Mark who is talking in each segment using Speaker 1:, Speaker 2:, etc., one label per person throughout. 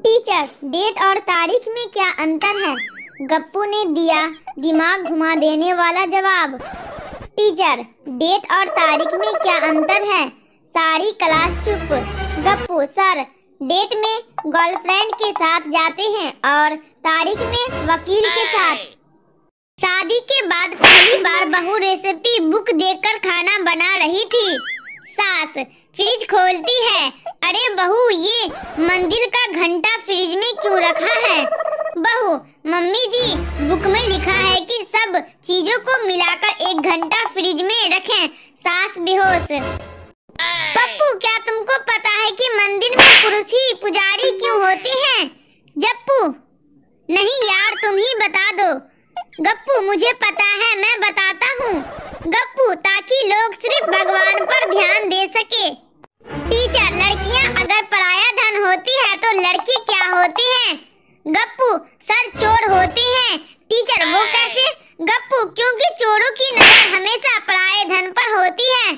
Speaker 1: Teacher, date और तारीख में क्या अंतर है? गप्पू ने दिया दिमाग घुमा देने वाला जवाब। टीचर, डेट और तारीख में क्या अंतर है? सारी क्लास चुप। गप्पू, सर, डेट में गर्लफ्रेंड के साथ जाते हैं और तारीख में वकील के साथ। शादी के बाद पहली बार बहू रेसिपी बुक देखकर खाना बना रही थी। सास फ्रिज खोलती है। अरे बहू, ये मंदिर का घंटा फ्रिज में क्यों रखा है? बहू, मम्मी जी, बुक में लिखा है कि सब चीजों को मिलाकर 1 घंटा फ्रिज में रखें। सास बेहोश। पप्पू, क्या तुमको पता है कि मंदिर में पुरुष ही पुजारी क्यों होते हैं? जप्पू, नहीं यार, तुम ही बता दो। गप्पू, मुझे पता है, मैं बताता हूँ। गप्पू, ताकि लोग सिर्फ भगवान पर ध्यान दे सके। टीचर, लड़कियाँ अगर पराया धन होती है तो लड़के क्या होते हैं? गप्पू, सर, चोर होते हैं। टीचर, वो कैसे? गप्पू, क्योंकि चोरों की नजर हमेशा पराये धन पर होती है।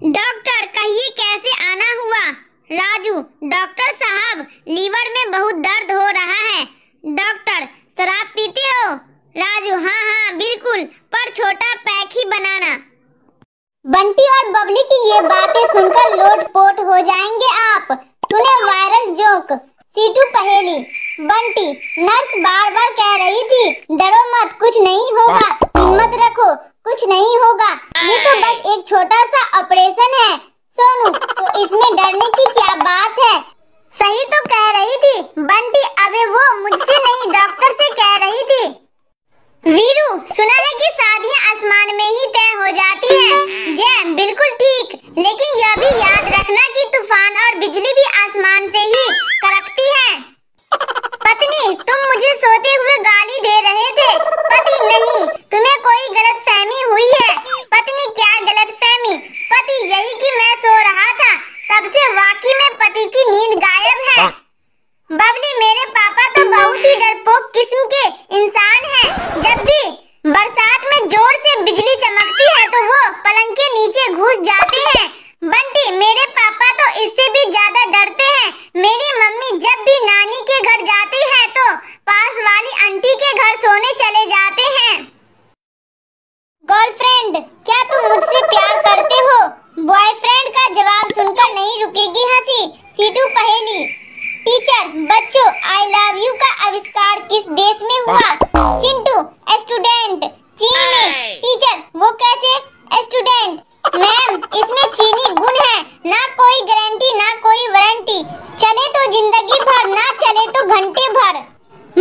Speaker 1: डॉक्टर, कहिए कैसे आना हुआ? राजू, डॉक्टर साहब, लीवर में बहुत दर्द हो रहा है। डॉक्टर, शराब पीते हो? राजू, हाँ हाँ बिल्कुल, पर छोटा पैक ही बनाना। बंटी और बबली की ये बातें सुनकर लोटपोट हो जाएंगे आप। सुने वायरल जोक। सीटू पहेली। बंटी, नर्स बार बार कह रही थी, डरो मत, कुछ नहीं होगा, हिम्मत रखो, कुछ नहीं होगा, ये तो बस एक छोटा सा ऑपरेशन है। सोनू, तो इसमें डरने की क्या बात है? सही तो कह रही थी बंटी, अबे वो मुझसे नहीं, डॉक्टर से कह रही थी। वीरू, सुना है कि शादियां आसमान में ही तय हो जाती हैं। जय, बिल्कुल ठीक, लेकिन यह भी याद रखना कि तूफान और बिजली भी आसमान से ही कड़कती है। पत्नी, तुम मुझे सोते हुए गाली दे रहे थे। पति, नहीं, तुम्हें कोई गलतफहमी हुई है। पत्नी, क्या गलतफहमी? पति, यही कि मैं सो रहा था, तब से वाकई में पति की नींद गायब है। बबली, मेरे पापा तो बहुत ही डरपोक किस्म के इंसान हैं। जब भी बरसात में जोर से बिजली चमकती है तो वो पलंग के नीचे घुस जाते हैं। बंटी, मेरे पापा तो इससे भी ज्यादा डरते हैं। मेरी मम्मी जब भी नानी के घर जाती है तो पास वाली आंटी के घर सोने चले जाते हैं। गर्लफ्रेंड, क्या तुम मुझसे प्यार करते हो? बॉयफ्रेंड का जवाब सुनकर नहीं रुकेगी हंसी। सीटू पहेली। टीचर, बच्चों, आई लव यू का आविष्कार किस देश में हुआ? चिंटू, स्टूडेंट, चीन में। टीचर, वो कैसे? स्टूडेंट, मैम, इसमें चीनी गुण है, ना कोई गारंटी ना कोई वारंटी, चले तो जिंदगी भर, ना चले तो घंटे भर।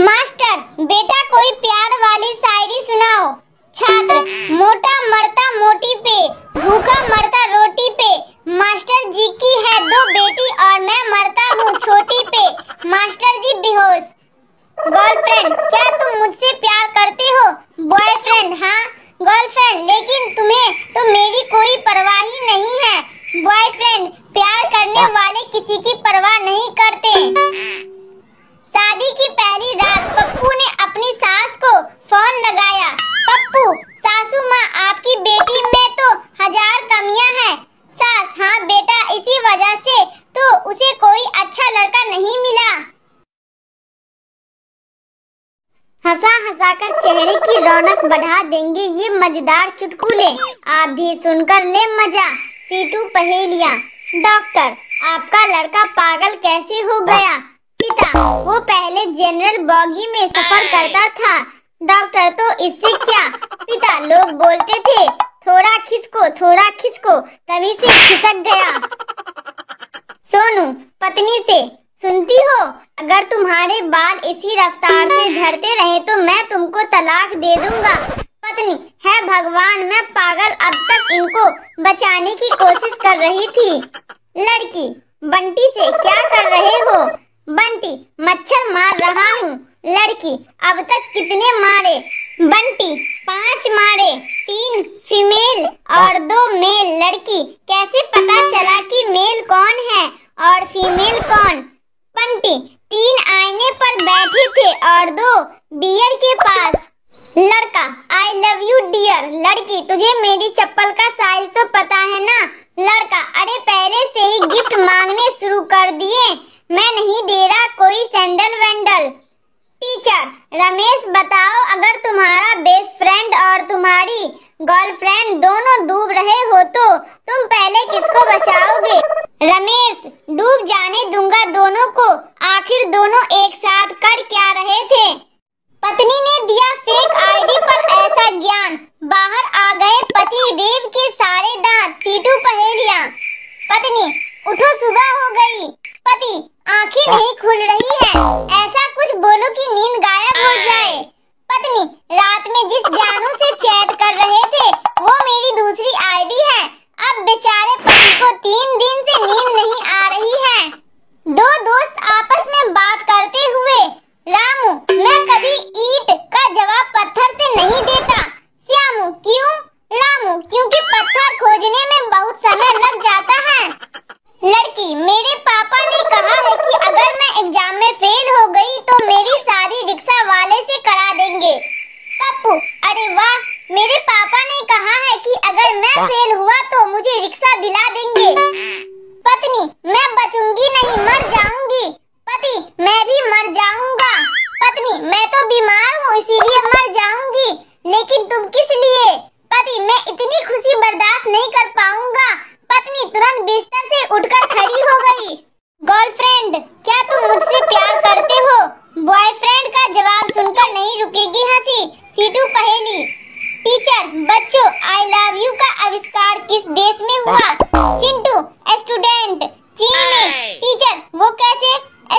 Speaker 1: मास्टर, बेटा कोई प्यार वाली शायरी सुनाओ। छात्र, मोटा मरता मोटी पे, भूखा मरता रोटी पे, मास्टर जी की है 2 बेटी और मैं मरता हूँ छोटी पे, मास्टर जी बेहोश। गर्लफ्रेंड, क्या तुम मुझसे प्यार करते हो? बॉयफ्रेंड, हाँ। गर्लफ्रेंड, लेकिन तुम्हें तो मेरी कोई परवाह ही नहीं है। बॉयफ्रेंड, प्यार करने वाले किसी की परवाह नहीं करते। शादी की पहली रात पप्पू ने अपनी सास को फोन लगाया। पप्पू, सासू माँ, आपकी बेटी में तो 1000 कमियां हैं। सास, हाँ बेटा, इसी वजह से तो उसे कोई अच्छा लड़का नहीं मिला। हंसा हंसाकर चेहरे की रौनक बढ़ा देंगे ये मजेदार चुटकुले, आप भी सुनकर ले मजा। सीटू पहेलियाँ। डॉक्टर, आपका लड़का पागल कैसे हो गया? पिता, वो पहले जनरल बॉगी में सफर करता था। डॉक्टर, तो इससे क्या? पिता, लोग बोलते थे थोड़ा खिसको, तभी से खिसक गया। सोनू पत्नी से, सुनती हो, अगर तुम्हारे बाल इसी रफ्तार से झड़ते रहे तो मैं तुमको तलाक दे दूंगा। पत्नी, है भगवान, मैं पागल, अब तक इनको बचाने की कोशिश कर रही थी। लड़की बंटी से, क्या कर रहे हो? बंटी, मच्छर मार रहा हूँ। लड़की, अब तक कितने मारे? बंटी, 5 मारे, 3 फीमेल और 2 मेल। लड़की, कैसे पता चला कि मेल कौन है और फीमेल कौन? बंटी, 3 आईने पर बैठे थे और 2 बियर के पास। लड़का, आई लव यू डियर। लड़की, तुझे मेरी चप्पल का साइज तो पता है ना? लड़का, अरे पहले से ही गिफ्ट मांगने शुरू कर दिए, मैं नहीं दे रहा कोई खुल रही है, ऐसा कुछ बोलो कि नींद गायब हो जाए। पत्नी, रात में जिस जानू से चैट कर रहे थे वो मेरी दूसरी आईडी है। अब बेचारे पति को 3 दिन से नींद नहीं आ रही है। दो दोस्त आपस में बात करते हुए, रामू, मैं कभी ईंट का जवाब पत्थर से नहीं देता। श्यामू, क्यों? रामू, क्योंकि पत्थर खोजने में बहुत समय लग जाता है। लड़की, मेरे पापा ने कहा है कि अगर मैं एग्जाम में फेल हो गई तो मेरी शादी रिक्शा वाले से करा देंगे। पप्पू, अरे वाह, मेरे पापा ने कहा है कि अगर मैं फेल हुआ तो मुझे रिक्शा दिला देंगे। पत्नी, मैं बचूंगी नहीं, मर जाऊंगी। पति, मैं भी मर जाऊंगा। पत्नी, मैं तो बीमार हूँ इसीलिए मर जाऊंगी, लेकिन तुम किस लिए? पति, मैं इतनी खुशी बर्दाश्त नहीं कर पाऊंगा। पत्नी तुरंत बिस्तर से उठकर खड़ी हो गई। गर्लफ्रेंड, क्या तुम मुझसे प्यार करते हो? बॉयफ्रेंड का जवाब सुनकर नहीं रुकेगी हंसी। सीटू पहेली। टीचर, बच्चों, आई लव यू का आविष्कार किस देश में हुआ? चिंटू, स्टूडेंट, चीन में। टीचर, वो कैसे?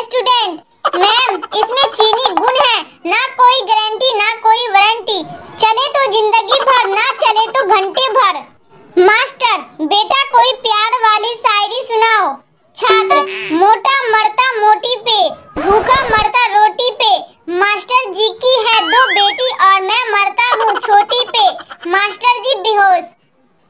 Speaker 1: स्टूडेंट, मैम, इसमें चीनी गुण है, ना कोई गारंटी ना कोई वारंटी, चले तो जिंदगी भर, ना चले तो घंटे भर। मास्टर, बेटा कोई प्यार वाली शायरी सुनाओ। छात्र, मोटा मरता मोटी पे, भूखा मरता रोटी पे, मास्टर जी की है 2 बेटी और मैं मरता हूँ छोटी पे, मास्टर जी बेहोश।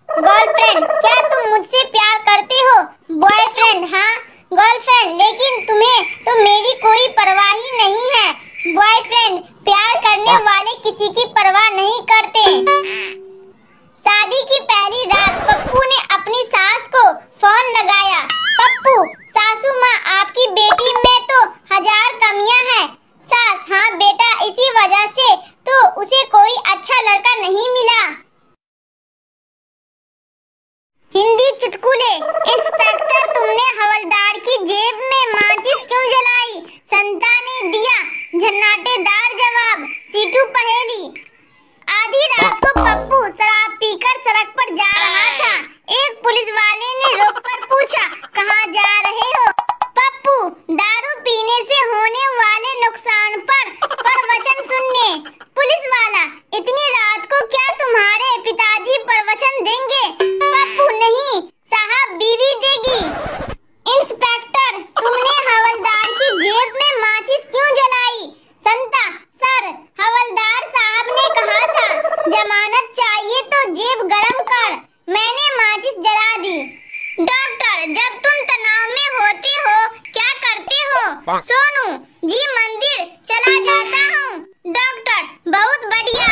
Speaker 1: गर्लफ्रेंड, क्या तुम मुझसे प्यार करते हो? बॉयफ्रेंड, हाँ। गर्लफ्रेंड, लेकिन तुम्हें तो मेरी कोई परवाह ही नहीं है। बॉयफ्रेंड, प्यार करने वाले किसी की परवाह नहीं करते। शादी की पहली रात पप्पू ने अपनी सास को फोन लगाया। पप्पू, सासू माँ, आपकी बेटी में तो 1000 कमियां हैं। सास, हाँ बेटा, इसी वजह से तो उसे कोई अच्छा लड़का नहीं मिला। हिंदी चुटकुले। इंस्पेक्टर, तुमने हवलदार की जेब में माचिस क्यों जलाई? संता ने दिया झन्नाटेदार जवाब। सीटू पहेली। आधी रात को पप्पू शराब पीकर सड़क पर जा रहा था। एक पुलिस वाले ने रोककर पूछा, कहाँ जा रहे हो? पप्पू, दारू पीने से होने वाले नुकसान पर प्रवचन सुनने। पुलिस वाला, इतनी रात को क्या तुम्हारे पिताजी प्रवचन देंगे? पप्पू, नहीं साहब, बीवी देगी। इंस्पेक्टर, तुमने हवलदार की जेब में माचिस क्यों जलाई? संता, सर, हवलदार साहब ने कहा था जमानत चाहिए तो जेब गरम कर, मैंने माचिस जला दी। डॉक्टर, जब तुम तनाव में होते हो क्या करते हो? सोनू जी, मंदिर चला जाता हूँ। डॉक्टर, बहुत बढ़िया,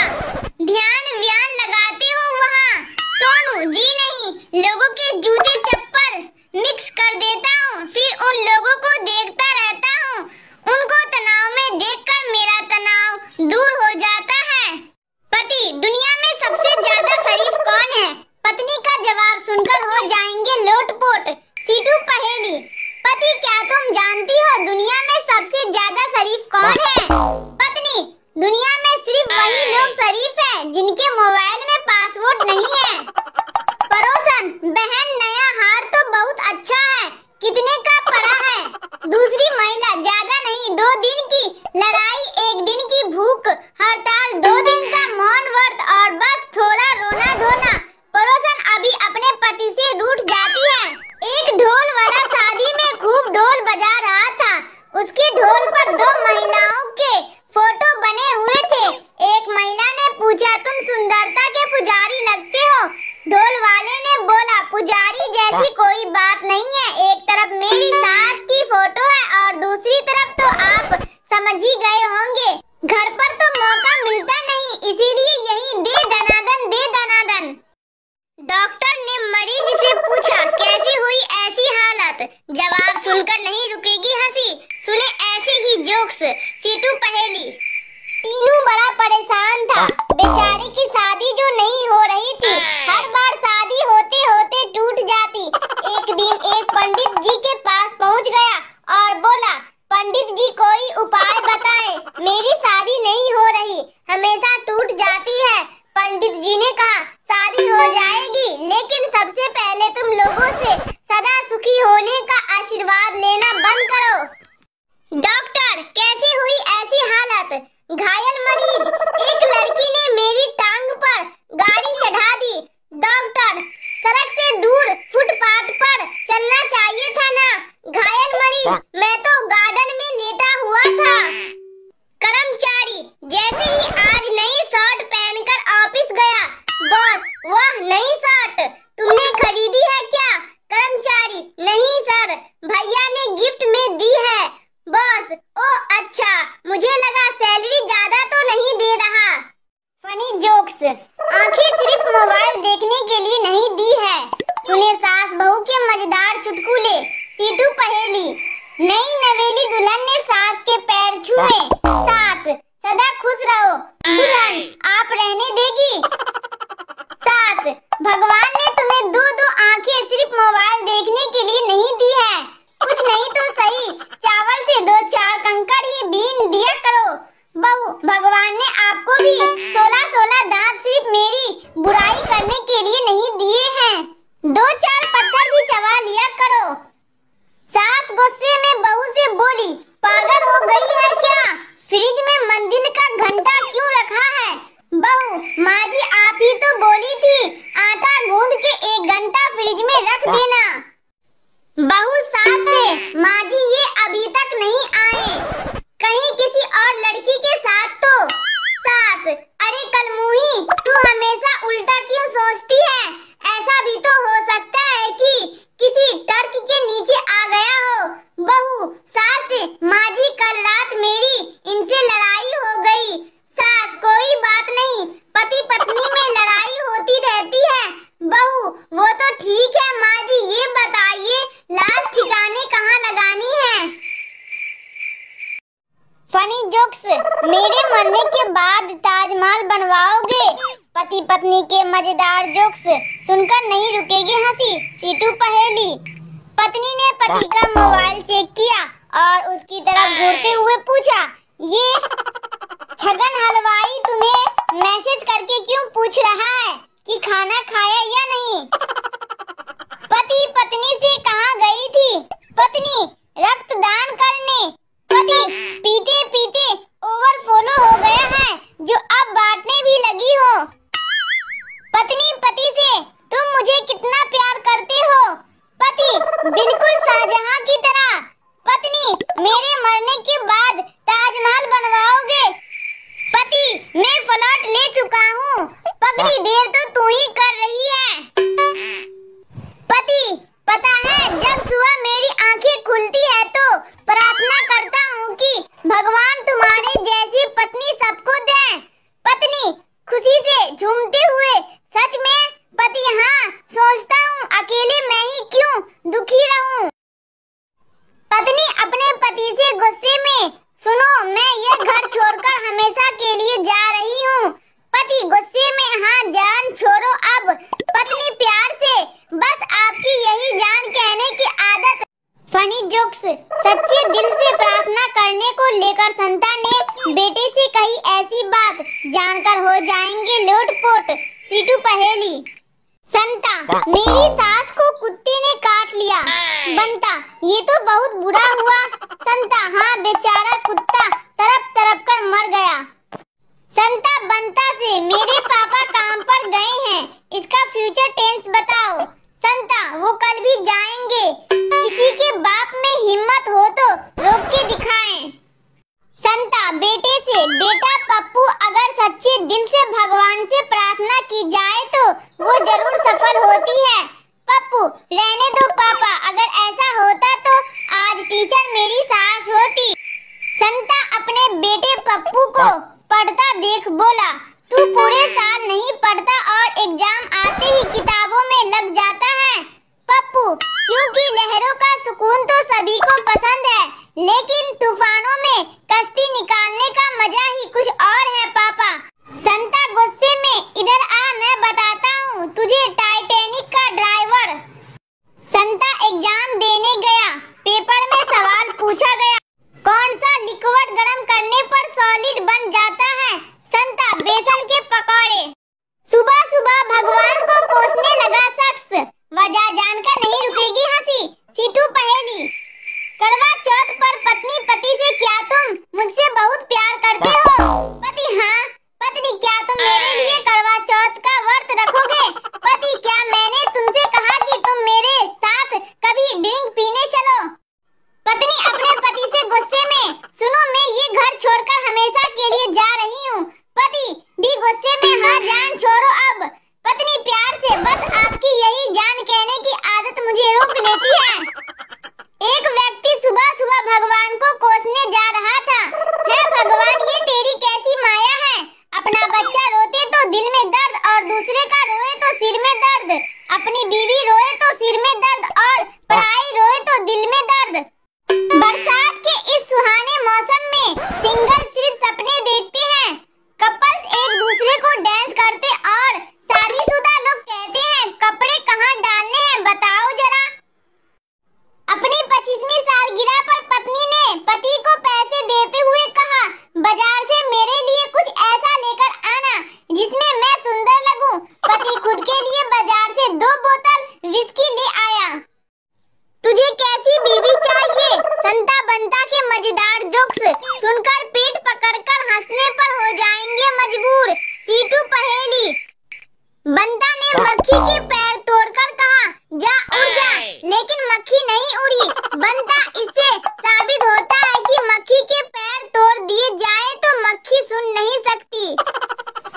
Speaker 1: ध्यान व्यान लगाते हो वहाँ? सोनू जी, नहीं, लोगों के जूते चप्पल मिक्स कर देता हूँ, फिर उन लोगों को देखता रहता हूँ, उनको तनाव में देखकर मेरा तनाव दूर हो जाता है। पति, दुनिया में सबसे ज्यादा शरीफ कौन है? पत्नी का जवाब सुनकर हो जाएंगे लोटपोट। सीटू पहेली। पति, क्या तुम जानती हो दुनिया में सबसे ज्यादा शरीफ कौन है? पत्नी, दुनिया में सिर्फ वही लोग शरीफ हैं जिनके मोबाइल में पासवर्ड नहीं है। पड़ोसन, बहन, नया हार तो बहुत अच्छा है, कितने का पड़ा है? दूसरी महिला, ज्यादा नहीं, 2 दिन की लड़ाई, 1 दिन की भूख हड़ताल, 2 दिन का मौन व्रत और बस थोड़ा रोना धोना। पड़ोसन अभी अपने पति से रूठ जाती है। एक ढोल वाला शादी में खूब ढोल बजा रहा था, उसके ढोल पर 2 महिलाओं के फोटो बने हुए थे। एक महिला ने पूछा, तुम सुंदरता के पुजारी लगते हो? ढोल वाले ने बोला, पुजारी जैसी कोई बात नहीं है, एक तरफ मेरी सास की फोटो है और दूसरी तरफ तो आप समझ ही गए होंगे, घर पर तो मौका मिलता नहीं, इसीलिए यही दे दनादन, दे दनादन। डॉक्टर ने मरीज से पूछा, कैसी हुई ऐसी हालत? जवाब सुनकर नहीं रुकेगी हंसी, सुने ऐसे ही जोक्स। सीटू पहेली। तीनू बड़ा परेशान था, बेचारे की शादी जो नहीं हो रही थी, हर बार शादी होते होते टूट जाती। एक दिन एक पंडित जी के पास पहुंच गया और बोला, पंडित जी कोई उपाय बताएं, मेरी शादी नहीं हो रही, हमेशा टूट जाती है। पंडित जी ने कहा, शादी हो जाएगी, लेकिन सबसे पहले तुम लोगों से सदा सुखी होने का आशीर्वाद लेना बंद करो। नवेली दुल्हन ने सास के पैर छुए। सास, सदा खुश रहो। दुल्हन, आप रहने देगी? सास, भगवान ने तुम्हें दो आंखें सिर्फ मोबाइल देखने के लिए नहीं दी है। कुछ नहीं तो सही, चावल से 2-4 कंकड़ ही बीन दिया करो। बहू, भगवान ने आपको भी 16 दांत सिर्फ मेरी बुराई करने के लिए नहीं दिए हैं। 2-4 पत्थर भी चबा लिया करो। सास गुस्से में बहू से बोली, पागल हो गई है क्या? फ्रिज में मंदिर का घंटा क्यों रखा है? बहू, माँ जी आप ही तो बोली थी आटा गूंद के 1 घंटा फ्रिज में रख देना। बहू सास से, माँ जी ये अभी तक नहीं आए, कहीं किसी और लड़की के साथ तो। सास, अरे कलमुही, तू हमेशा उल्टा क्यों सोचती है? ऐसा भी तो हो सकता है कि किसी टर्क के नीचे आ गया हो। बहू सास से, माँ जी कल रात मेरी इनसे लड़ाई हो गई। सास, कोई बात नहीं, पति पत्नी में लड़ाई होती रहती है। बहू, वो तो ठीक है माँ जी, ये बताइए लाश ठिकाने कहाँ लगानी है? फनी जोक्स, मेरे मरने के बाद ताजमहल बनवाओगे? पति पत्नी के मजेदार जोक्स सुनकर नहीं रुकेगी हंसी। सीटू पहेली। पत्नी ने पति का मोबाइल चेक किया और उसकी तरफ घूरते हुए पूछा, ये छगन हलवाई तुम्हें मैसेज करके क्यों पूछ रहा है कि खाना खाया या नहीं? पति पत्नी से कहाँ गई थी? पत्नी, रक्तदान करने। पति, पीते पीते ओवरफ्लो हो गया है जो अब बांटने भी लगी हो। पत्नी पति से, तुम मुझे कितना प्यार करते हो? पति, बिल्कुल शाहजहां की तरह। पत्नी, मेरे मरने के बाद ताजमहल बनवाओगे? पति, मैं फ्लैट ले चुका हूँ, पगड़ी देर तो तू ही कर रही है। पति, पता है जब सुबह मेरी आंखें खुलती है तो प्रार्थना करता हूँ कि भगवान तुम्हारे जैसी पत्नी सबको दे। पत्नी, खुशी से झूमते हुए, सच में? पति, हाँ, सोचता हूँ अकेले मैं ही क्यों दुखी रहूं। पत्नी अपने पति से गुस्से में, सुनो मैं ये घर छोड़कर हमेशा के लिए जा रही हूँ। पति गुस्से में, हाँ जान छोड़ो अब। पत्नी प्यार से, बस आपकी यही जान कहने की आदत। फनी जोक्स, सच्चे दिल से प्रार्थना करने को लेकर संता ने बेटे से कही ऐसी बात जानकर हो जाएंगे लोटपोट। सीटू पहेली। संता, मेरी सास को कुत्ते ने काट लिया। बंता, ये तो बहुत बुरा हुआ। संता, हाँ बेचारा कुत्ता तड़प तड़प कर मर गया। संता बंता से, मेरे पापा काम पर गए हैं, इसका फ्यूचर टेंस बताओ। संता, वो कल भी जाएंगे, किसी के बाप में हिम्मत हो तो रोक के दिखाएं। संता बेटे से, बेटा पप्पू अगर सच्चे दिल से भगवान से प्रार्थना की जाए तो वो जरूर सफल होती है। पप्पू, रहने दो पापा, अगर ऐसा होता तो आज टीचर मेरी सास होती। संता अपने बेटे पप्पू को पढ़ता देख बोला, तू पूरे साल नहीं पढ़ता और एग्जाम आते ही किताबों में लग जाता है। पप्पू, क्योंकि लहरों का सुकून तो सभी को पसंद है, लेकिन तूफानों में कश्ती निकालने का मजा ही कुछ और है पापा। संता गुस्से में, इधर आ मैं बताता हूँ तुझे टाइटैनिक का ड्राइवर। संता एग्जाम देने गया, पेपर में सवाल पूछा गया, कौन सा लिक्विड गर्म करने पर सॉलिड बन जाता है? संता, बेसन के पकौड़े। सुबह सुबह भगवान को कोसने लगा शख्स, वजह जानकर नहीं रुकेगी हंसी। सीटू पहेली। करवा चौथ पर पत्नी पति से क्या जोक्स सुनकर पीठ पकड़कर हंसने पर हो जाएंगे मजबूर। सीटू पहेली। बंता ने मक्खी के पैर तोड़कर कहा, जा उड़ जा, लेकिन मक्खी नहीं उड़ी। बंता, इससे साबित होता है कि मक्खी के पैर तोड़ दिए जाए तो मक्खी सुन नहीं सकती।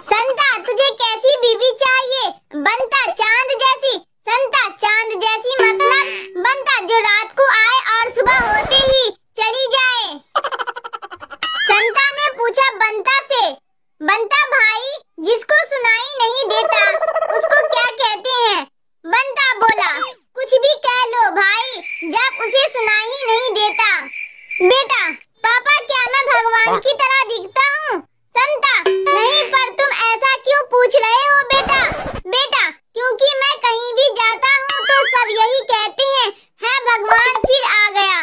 Speaker 1: संता, तुझे कैसी बीवी चाहिए? बंता, चांद जैसी। संता, चांद जैसी मतलब? बंता, जो रात को आए और सुबह होते ही चली जाए। संता ने पूछा बंता से, बंता भाई, जिसको सुनाई नहीं देता उसको क्या कहते हैं? बंता बोला, कुछ भी कह लो भाई, जब उसे सुनाई नहीं देता। बेटा, पापा, क्या मैं भगवान की तरह दिखता हूँ? संता, नहीं, पर तुम ऐसा क्यों पूछ रहे हो बेटा? बेटा, क्योंकि मैं कहीं भी जाता हूँ तो सब यही कहते हैं, है भगवान फिर आ गया।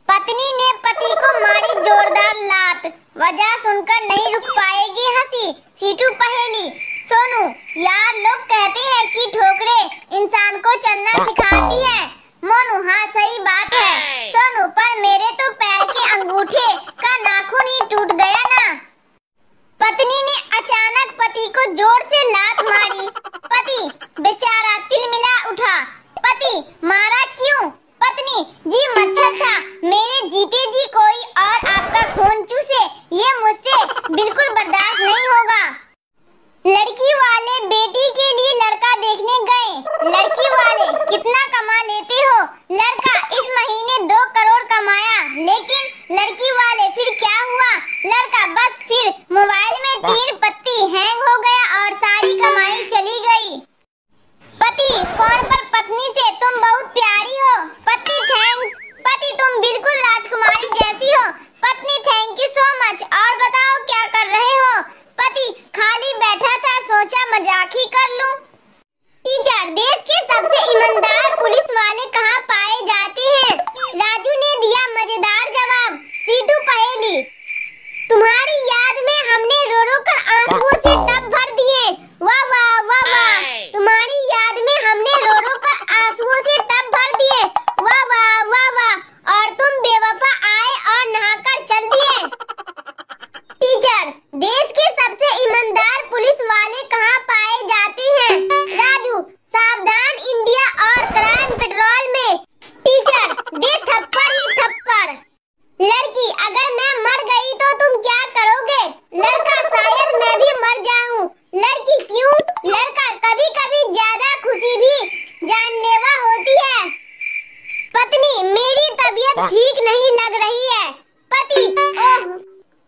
Speaker 1: पत्नी ने पति को मारी जोरदार लात, वजह सुनकर नहीं रुक पाएगी हंसी। सीटू पहेली। सोनू, यार लोग कहते हैं कि ठोकरें इंसान को चलना सिखाती है। मोनू, हाँ सही बात है सोनू, पर मेरे तो पैर के अंगूठे का नाखून ही टूट गया ना। पत्नी ने अचानक पति को जोर से लात मारी। पति बेचारा तिलमिला उठा। पति, मारा क्यों? पत्नी, जी मच्छर था, मेरे जीते जी कोई और आपका खून चूसे, ये मुझसे बिल्कुल बर्दाश्त नहीं होगा। लड़की वाले बेटी के लिए लड़का देखने गए। लड़की वाले, कितना कमा लेते हो? लड़का, इस महीने 2 करोड़ कमाया। लेकिन लड़की वाले, फिर क्या हुआ? लड़का, बस फिर मोबाइल में 3 पत्ती हैंग हो गया और सारी कमाई चली गई। पति फोन पर पत्नी से, तुम बहुत प्यारी हो। पति, थैंक्स। पति, तुम बिल्कुल राजकुमारी जैसी हो। पत्नी, थैंक यू सो मच। और बताओ क्या कर रहे हो? पति, खाली बैठा था, सोचा मजाक ही कर लूं। टीचर, देश के सबसे ईमानदार पुलिस वाले कहाँ पाए जाते हैं? राजू ने दिया मजेदार जवाब। सीटू पहेली। तुम्हारी याद में हमने रो रो कर आंसुओं से टब भर दिए। वाह वाह वाह वाह। तुम्हारी याद में हमने रो रो कर आंसुओं से टब भर दिए। वाह वाह वाह वाह। और तुम बेवफा आए और नहाकर चल दिए। टीचर, देश के सबसे ईमानदार पुलिस वाले कहाँ पाए जाते हैं? राजू, सावधान इंडिया और क्राइम पेट्रोल में। टीचर, दे थप्पड़ ही थप्पड़। लड़की, अगर मैं मर गई तो तुम क्या करोगे? लड़का, शायद मैं भी मर जाऊं। लड़की, क्यों? लड़का, कभी कभी ज्यादा खुशी भी जानलेवा होती है। पत्नी, मेरी तबीयत ठीक नहीं लग रही है। पति, ओह,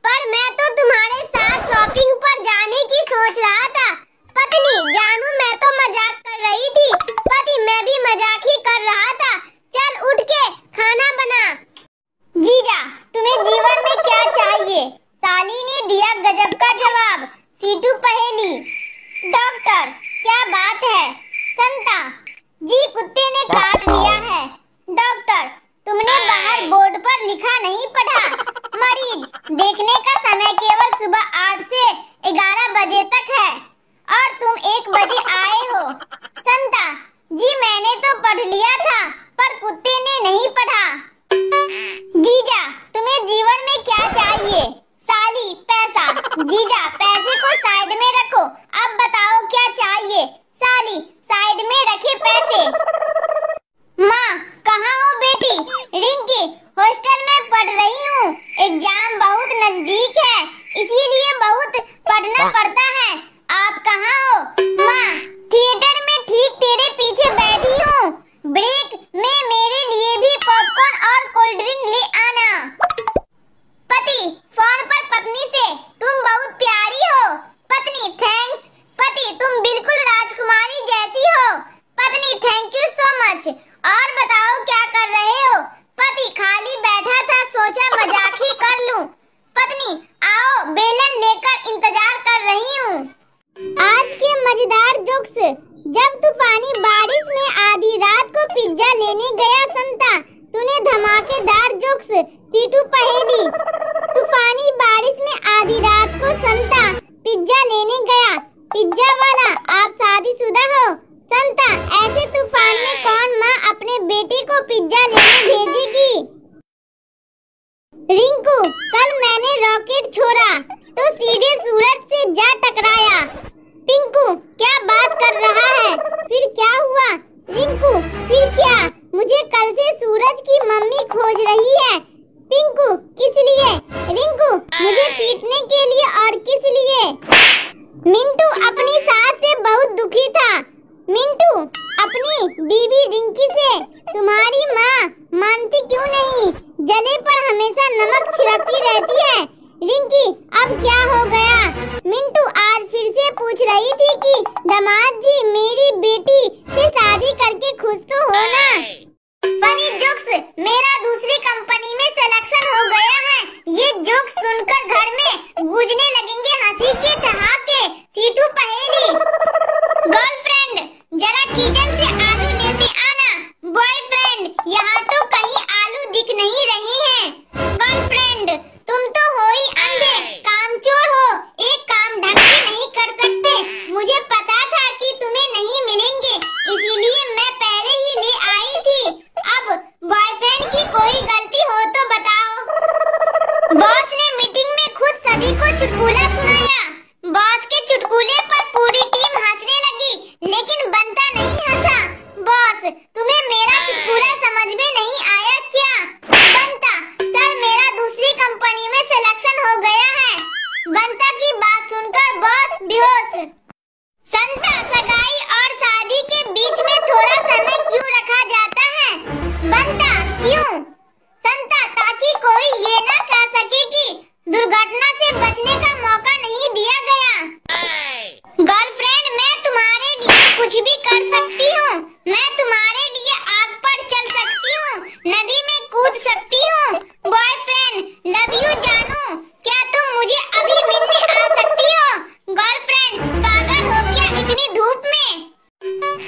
Speaker 1: पर मैं तो तुम्हारे साथ शॉपिंग पर जाने की सोच रहा था। पत्नी, जानू, मैं तो मजाक कर रही थी। पति, मैं भी मजाक ही कर रहा था। चल उठ के खाना बना। जीजा, तुम्हें जीवन में क्या चाहिए? साली ने दिया गजब का जवाब। सीटू पहेली। डॉक्टर, क्या बात है? संता, जी कुत्ते ने काट लिया है। डॉक्टर, तुमने बाहर बोर्ड पर लिखा नहीं पढ़ा? मरीज, देखने का समय केवल सुबह 8 से 11 बजे तक है और तुम 1 बजे आए हो। संता, जी मैंने तो पढ़ लिया था, पर कुत्ते ने नहीं पढ़ा। जीजा, तुम्हें जीवन में क्या चाहिए? साली, पैसा। जीजा, पैसे को साइड में रखो, अब बताओ क्या चाहिए? साली, साइड में रखे पैसे। माँ, कहाँ हो बेटी? रिंकी, हॉस्टल में पढ़ रही हूँ, एग्जाम बहुत नजदीक है, इसीलिए बहुत पढ़ना पड़ता है। आप कहाँ हो? माँ, थिएटर में ठीक तेरे पीछे बैठी हूँ। ब्रेक में मेरे लिए भी पॉपकॉर्न और कोल्ड ड्रिंक ले आना। पति फोन पर पत्नी से, तुम बहुत प्यारी हो। पत्नी, थैंक्स। पति, तुम बिल्कुल राजकुमारी जैसी हो। पत्नी, थैंक यू सो मच। और बताओ क्या कर रहे हो? पति, खाली बैठा था, सोचा मजाक ही कर लूं। पत्नी, आओ, बेलन लेकर इंतजार कर रही हूँ। आज के मजेदार जोक्स। जब तूफानी बारिश में आधी रात को पिज्जा लेने गया संता, सुने धमाकेदार जोक्स। सीटू पहेली। तूफानी बारिश में आधी रात को संता पिज्जा लेने गया। पिज्जा वाला, आप शादीशुदा हो? संता, ऐसे तूफान में कौन माँ अपने बेटे को पिज्जा लेने भेजेगी? रिंकू, कल मैंने रॉकेट छोड़ा तो सीधे सूरज से जा टकराया। पिंकू, क्या बात कर रहा है? फिर क्या हुआ? रिंकू, फिर क्या? मुझे कल से सूरज की मम्मी खोज रही है। पिंकू, किस लिए? रिंकू, मुझे पीटने के लिए। और किस लिए? मिंटू अपनी सास से बहुत दुखी था। मिंटू, अपनी बीवी रिंकी से। तुम्हारी माँ मानती क्यों नहीं? जले पर हमेशा नमक छिड़कती रहती है। रिंकी, अब क्या हो गया? मिंटू आज फिर से पूछ रही थी कि दामाद जी मेरी बेटी से शादी करके खुश तो हो ना। फनी जोक्स, मेरा दूसरी कंपनी में सिलेक्शन हो गया है। ये जोक्स सुनकर घर में गूंजने लगेंगे हंसी के ठहाके। सीटू पहेली। गर्लफ्रेंड, जरा किचन से आलू लेते आना। बॉयफ्रेंड, यहाँ तो कहीं आलू दिख नहीं रहे हैं। गर्लफ्रेंड, तुम तो हो ही अंधे, कामचोर हो, एक काम ढंग से नहीं कर सकते। मुझे पता था कि तुम्हें नहीं मिलेंगे, इसीलिए मैं पहले ही ले आई थी। अब बॉयफ्रेंड की कोई गलती हो तो बताओ। बॉस ने मीटिंग में खुद सभी को चुटकुला सुनाया। बॉस के चुटकुले पर पूरी टीम हंसने लगी, लेकिन बंता नहीं हंसा। बॉस, तुम्हें मेरा चुटकुला समझ में नहीं आया क्या? बंता, सर मेरा दूसरी कंपनी में सिलेक्शन हो गया है। बंता की बात सुनकर बॉस बेहोश। संता, सगाई और शादी के बीच में थोड़ा समय क्यों रखा जाता है? बंता, क्यों? संता, ताकि कोई ये ना कह सके कि दुर्घटना से बचने का मौका नहीं दिया गया। गर्लफ्रेंड, मैं तुम्हारे लिए कुछ भी कर सकती हूँ। मैं तुम्हारे लिए आग पर चल सकती हूँ, नदी में कूद सकती हूँ। बॉयफ्रेंड, लव यू जानू, क्या तुम मुझे अभी मिलने आ सकती हो? गर्लफ्रेंड, पागल हो क्या इतनी धूप में?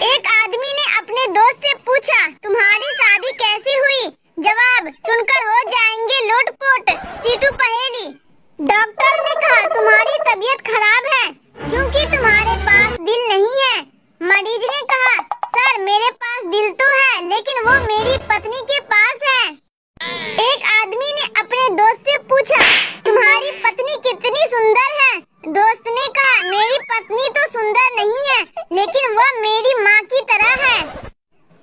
Speaker 1: एक आदमी ने अपने दोस्त से पूछा, तुम्हारी शादी कैसे हुई? जवाब सुनकर हो जाएंगे लोटपोट। सीटू पहेली। डॉक्टर ने कहा तुम्हारी तबीयत खराब है क्योंकि तुम्हारे पास दिल नहीं है। मरीज ने कहा, सर मेरे पास दिल तो है, लेकिन वो मेरी पत्नी के पास है। एक आदमी ने अपने दोस्त से पूछा, तुम्हारी पत्नी कितनी सुंदर है? दोस्त ने कहा, मेरी पत्नी तो सुंदर नहीं है, लेकिन वह मेरी माँ की तरह है।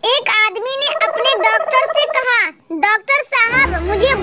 Speaker 1: एक आदमी ने अपने डॉक्टर से कहा, डॉक्टर साहब मुझे